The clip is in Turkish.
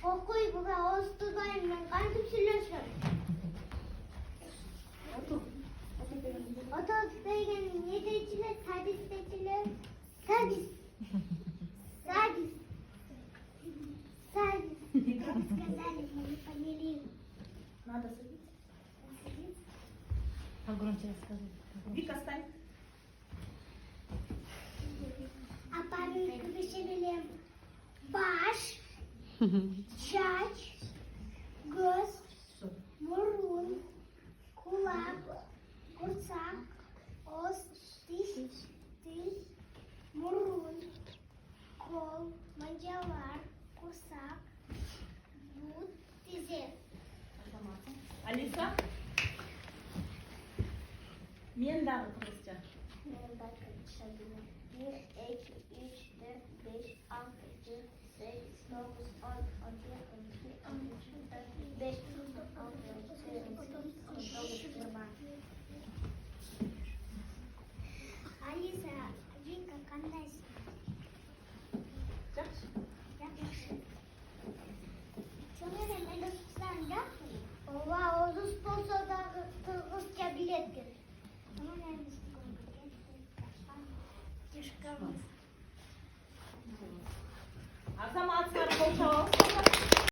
Kokuyu bu kadar hastadayım ben. Kalbim sürüyorsun. Otobüsteyken yediciler, servisteciler, servis. Servis. Servis. Сказали, мы померили. Надо садиться. Погромче расскажи. Вика, стань. А памятник düşebilirim. Baş, saç, göz, burun, kulak, kursak, ağız, diş, dil, burun, kol, mancalar, kursak, but, dizi. Алиса. Мен дағы қырғызша. Ben bakın şöyle. 1, 2, 3, 4, 5, 6, 7, 8, 9, 10, 11, 12, 13, 14, 15, 16, 17, 18, 19, 20. Алиса, Вика, қандайсың? Жақсы. Жақсы. Сонымен мен Өзбекстан жақсы. Ова, орыс болса да қырғызша біледі. Ama neresi Азамат, сары қол шабал.